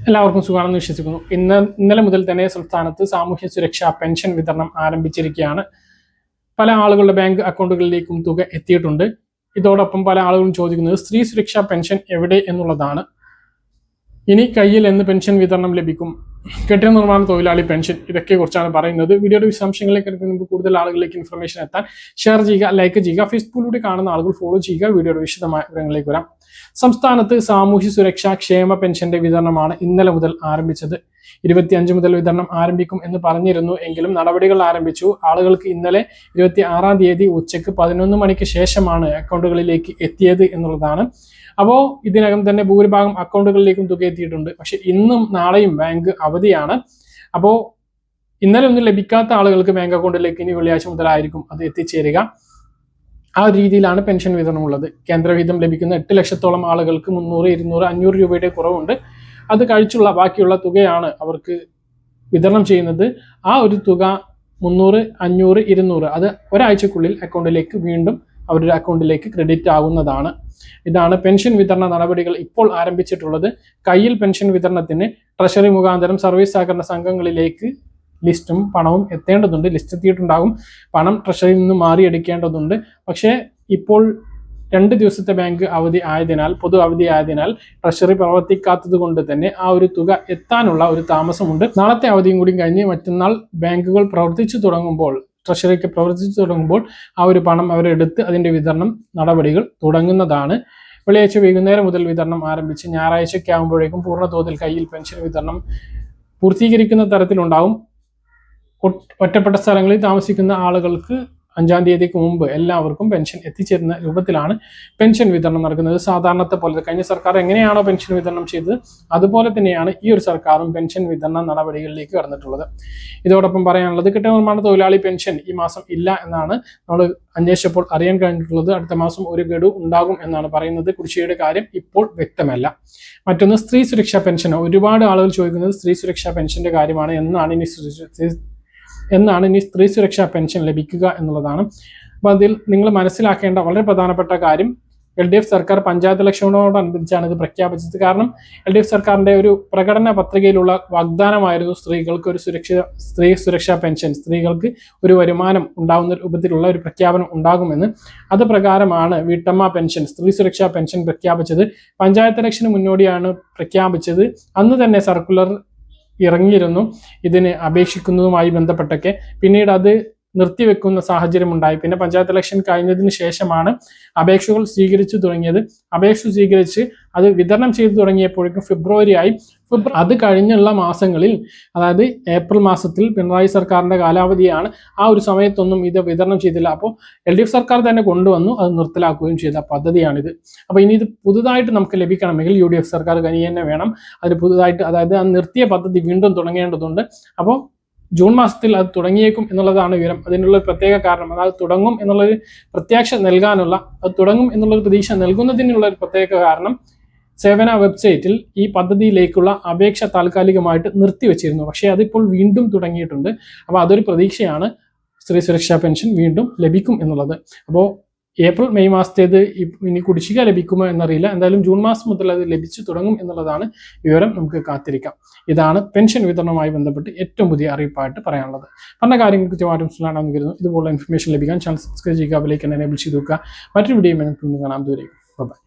എല്ലാവർക്കും സുഖമാണെന്ന് വിശ്വസിക്കുന്നു. ഇന്നലെ മുതൽ തന്നെ സംസ്ഥാനത്ത് സാമൂഹ്യ സുരക്ഷാ പെൻഷൻ വിതരണം ആരംഭിച്ചിരിക്കുകയാണ്. പല ആളുകളുടെ ബാങ്ക് അക്കൗണ്ടുകളിലേക്കും തുക എത്തിയിട്ടുണ്ട്. ഇതോടൊപ്പം പല ആളുകളും ചോദിക്കുന്നത് സ്ത്രീ സുരക്ഷാ പെൻഷൻ എവിടെ എന്നുള്ളതാണ്. ഇനി കയ്യിൽ എന്ന് പെൻഷൻ വിതരണം ലഭിക്കും, കെട്ടിട നിർമ്മാണ തൊഴിലാളി പെൻഷൻ, ഇതൊക്കെ കുറിച്ചാണ് പറയുന്നത്. വീഡിയോയുടെ വിശദാംശങ്ങളിലേക്ക് എടുക്കുന്നതിന് കൂടുതൽ ആളുകളിലേക്ക് ഇൻഫർമേഷൻ എത്താൻ ഷെയർ ചെയ്യുക, ലൈക്ക് ചെയ്യുക, ഫേസ്ബുക്കിലൂടെ കാണുന്ന ആളുകൾ ഫോളോ ചെയ്യുക. വീഡിയോയുടെ വിശദമായ വിവരങ്ങളിലേക്ക് വരാം. സംസ്ഥാനത്ത് സാമൂഹ്യ സുരക്ഷാ ക്ഷേമ പെൻഷന്റെ വിതരണമാണ് ഇന്നലെ മുതൽ ആരംഭിച്ചത്. 25 മുതൽ വിതരണം ആരംഭിക്കും എന്ന് പറഞ്ഞിരുന്നു എങ്കിലും നടപടികൾ ആരംഭിച്ചു. ആളുകൾക്ക് ഇന്നലെ 26-ാം തീയതി ഉച്ചയ്ക്ക് 11 മണിക്ക് ശേഷമാണ് അക്കൗണ്ടുകളിലേക്ക് എത്തിയത് എന്നുള്ളതാണ്. അപ്പോൾ ഇതിനകം തന്നെ ഭൂരിഭാഗം അക്കൗണ്ടുകളിലേക്കും തുക എത്തിയിട്ടുണ്ട്. പക്ഷെ ഇന്നും നാളെയും ബാങ്ക് അവധിയാണ്. അപ്പോൾ ഇന്നലെ ഒന്നും ലഭിക്കാത്ത ആളുകൾക്ക് ബാങ്ക് അക്കൗണ്ടിലേക്ക് ഇനി വെള്ളിയാഴ്ച മുതലായിരിക്കും അത് എത്തിച്ചേരുക. ആ രീതിയിലാണ് പെൻഷൻ വിതരണം ഉള്ളത്. കേന്ദ്രവിഹിതം ലഭിക്കുന്ന 8 ലക്ഷത്തോളം ആളുകൾക്ക് 300, 200, 500 രൂപയുടെ കുറവുണ്ട്. അത് കഴിച്ചുള്ള ബാക്കിയുള്ള തുകയാണ് അവർക്ക് വിതരണം ചെയ്യുന്നത്. ആ ഒരു തുക 300, 500, 200 അത് ഒരാഴ്ചക്കുള്ളിൽ അക്കൗണ്ടിലേക്ക് വീണ്ടും അവരുടെ അക്കൗണ്ടിലേക്ക് ക്രെഡിറ്റ് ആകുന്നതാണ്. ഇതാണ് പെൻഷൻ വിതരണ നടപടികൾ ഇപ്പോൾ ആരംഭിച്ചിട്ടുള്ളത്. കയ്യിൽ പെൻഷൻ വിതരണത്തിന് ട്രഷറി മുഖാന്തരം സർവീസ് സഹകരണ സംഘങ്ങളിലേക്ക് ലിസ്റ്റും പണവും എത്തേണ്ടതുണ്ട്. ലിസ്റ്റ് എത്തിയിട്ടുണ്ടാകും. പണം ട്രഷറിയിൽ നിന്ന് മാറിയെടുക്കേണ്ടതുണ്ട്. പക്ഷേ ഇപ്പോൾ 2 ദിവസത്തെ ബാങ്ക് അവധി ആയതിനാൽ, പൊതു അവധി ആയതിനാൽ ട്രഷറി പ്രവർത്തിക്കാത്തത് കൊണ്ട് തന്നെ ആ ഒരു തുക എത്താനുള്ള ഒരു താമസമുണ്ട്. നാളത്തെ അവധിയും കൂടി കഴിഞ്ഞ് മറ്റന്നാൾ ബാങ്കുകൾ പ്രവർത്തിച്ചു തുടങ്ങുമ്പോൾ, ട്രഷറിക്ക് പ്രവർത്തിച്ചു തുടങ്ങുമ്പോൾ ആ ഒരു പണം അവരെടുത്ത് അതിൻ്റെ വിതരണം നടപടികൾ തുടങ്ങുന്നതാണ്. വെള്ളിയാഴ്ച വൈകുന്നേരം മുതൽ വിതരണം ആരംഭിച്ച് ഞായറാഴ്ചയ്ക്ക് ആകുമ്പോഴേക്കും പൂർണ്ണതോതിൽ കയ്യിൽ പെൻഷൻ വിതരണം പൂർത്തീകരിക്കുന്ന തരത്തിലുണ്ടാവും. ഒറ്റപ്പെട്ട സ്ഥലങ്ങളിൽ താമസിക്കുന്ന ആളുകൾക്ക് 5-ാം തീയതിക്ക് മുമ്പ് എല്ലാവർക്കും പെൻഷൻ എത്തിച്ചേരുന്ന രൂപത്തിലാണ് പെൻഷൻ വിതരണം നടക്കുന്നത്. സാധാരണത്തെ പോലെ കഴിഞ്ഞ സർക്കാർ എങ്ങനെയാണോ പെൻഷൻ വിതരണം ചെയ്തത് അതുപോലെ തന്നെയാണ് ഈ ഒരു സർക്കാരും പെൻഷൻ വിതരണ നടപടികളിലേക്ക് കടന്നിട്ടുള്ളത്. ഇതോടൊപ്പം പറയാനുള്ളത്, കെട്ടിട നിർമ്മാണ തൊഴിലാളി പെൻഷൻ ഈ മാസം ഇല്ല എന്നാണ് നമ്മൾ അന്വേഷിച്ചപ്പോൾ അറിയാൻ കഴിഞ്ഞിട്ടുള്ളത്. അടുത്ത മാസം ഒരു ഗഡു ഉണ്ടാകും എന്നാണ് പറയുന്നത്. കുടിശ്ശികയുടെ കാര്യം ഇപ്പോൾ വ്യക്തമല്ല. മറ്റൊന്ന്, സ്ത്രീ സുരക്ഷാ പെൻഷൻ. ഒരുപാട് ആളുകൾ ചോദിക്കുന്നത് സ്ത്രീ സുരക്ഷാ പെൻഷന്റെ കാര്യമാണ്. എന്നാണ് ഇനി സ്ത്രീ സുരക്ഷാ പെൻഷൻ ലഭിക്കുക എന്നുള്ളതാണ്. അപ്പോൾ അതിൽ നിങ്ങൾ മനസ്സിലാക്കേണ്ട വളരെ പ്രധാനപ്പെട്ട കാര്യം, LDF സർക്കാർ പഞ്ചായത്ത് ഇലക്ഷനോടനുബന്ധിച്ചാണ് ഇത് പ്രഖ്യാപിച്ചത്. കാരണം LDF സർക്കാരിന്റെ ഒരു പ്രകടന പത്രികയിലുള്ള വാഗ്ദാനമായിരുന്നു സ്ത്രീകൾക്ക് ഒരു സ്ത്രീ സുരക്ഷാ പെൻഷൻ, സ്ത്രീകൾക്ക് ഒരു വരുമാനം ഉണ്ടാകുന്ന രൂപത്തിലുള്ള ഒരു പ്രഖ്യാപനം ഉണ്ടാകുമെന്ന്. അത് പ്രകാരമാണ് വീട്ടമ്മ പെൻഷൻ, സ്ത്രീ സുരക്ഷാ പെൻഷൻ പ്രഖ്യാപിച്ചത്. പഞ്ചായത്ത് ഇലക്ഷന് മുന്നോടിയാണ് പ്രഖ്യാപിച്ചത്. അന്ന് തന്നെ സർക്കുലർ ഇറങ്ങിയിരുന്നു ഇതിന് അപേക്ഷിക്കുന്നതുമായി ബന്ധപ്പെട്ടൊക്കെ. പിന്നീട് അത് നിർത്തിവെക്കുന്ന സാഹചര്യം ഉണ്ടായി. പിന്നെ പഞ്ചായത്ത് ഇലക്ഷൻ കഴിഞ്ഞതിന് ശേഷമാണ് അപേക്ഷകൾ സ്വീകരിച്ചു തുടങ്ങിയത്. അപേക്ഷ സ്വീകരിച്ച് അത് വിതരണം ചെയ്തു തുടങ്ങിയപ്പോഴേക്കും ഫെബ്രുവരി ആയി. അത് കഴിഞ്ഞുള്ള മാസങ്ങളിൽ, അതായത് ഏപ്രിൽ മാസത്തിൽ പിണറായി സർക്കാരിന്റെ കാലാവധിയാണ്. ആ ഒരു സമയത്തൊന്നും ഇത് വിതരണം ചെയ്തില്ല. അപ്പോൾ LDF സർക്കാർ തന്നെ കൊണ്ടുവന്നു അത് നിർത്തലാക്കുകയും ചെയ്ത പദ്ധതിയാണിത്. അപ്പോൾ ഇനി ഇത് പുതുതായിട്ട് നമുക്ക് ലഭിക്കണമെങ്കിൽ UDF സർക്കാർ കനി തന്നെ വേണം. അതിന് പുതുതായിട്ട്, അതായത് ആ നിർത്തിയ പദ്ധതി വീണ്ടും തുടങ്ങേണ്ടതുണ്ട്. അപ്പോൾ ജൂൺ മാസത്തിൽ അത് തുടങ്ങിയേക്കും എന്നുള്ളതാണ് വിവരം. അതിനുള്ള പ്രത്യേക കാരണം, അതായത് തുടങ്ങും എന്നുള്ളൊരു പ്രത്യാശ നൽകാനുള്ള, അത് തുടങ്ങും എന്നുള്ളൊരു പ്രതീക്ഷ നൽകുന്നതിനുള്ള ഒരു പ്രത്യേക കാരണം, സേവന വെബ്സൈറ്റിൽ ഈ പദ്ധതിയിലേക്കുള്ള അപേക്ഷ താൽക്കാലികമായിട്ട് നിർത്തിവെച്ചിരുന്നു. പക്ഷേ അതിപ്പോൾ വീണ്ടും തുടങ്ങിയിട്ടുണ്ട്. അപ്പോൾ അതൊരു പ്രതീക്ഷയാണ്, സ്ത്രീ സുരക്ഷാ പെൻഷൻ വീണ്ടും ലഭിക്കും എന്നുള്ളത്. അപ്പോൾ ഏപ്രിൽ മെയ് മാസത്തേത് ഇനി കുടിശ്ശിക ലഭിക്കുമോ എന്നറിയില്ല. എന്തായാലും ജൂൺ മാസം മുതൽ അത് ലഭിച്ചു തുടങ്ങും എന്നുള്ളതാണ് വിവരം. നമുക്ക് കാത്തിരിക്കാം. ഇതാണ് പെൻഷൻ വിതരണവുമായി ബന്ധപ്പെട്ട് ഏറ്റവും പുതിയ അറിയിപ്പായിട്ട് പറയാനുള്ളത്. പറഞ്ഞ കാര്യങ്ങൾ കൃത്യമായിട്ടും മനസ്സിലാണെന്ന് കരുതുന്നു. ഇതുപോലുള്ള ഇൻഫർമേഷൻ ലഭിക്കാൻ ചാനൽ സബ്സ്ക്രൈബ് ചെയ്യുക, ബെൽ ഐക്കൺ എനേബിൾ ചെയ്ത് വെക്കുക. മറ്റൊരു വീഡിയോ നമുക്ക് കാണാം. ദൂരേക്കും ബൈ.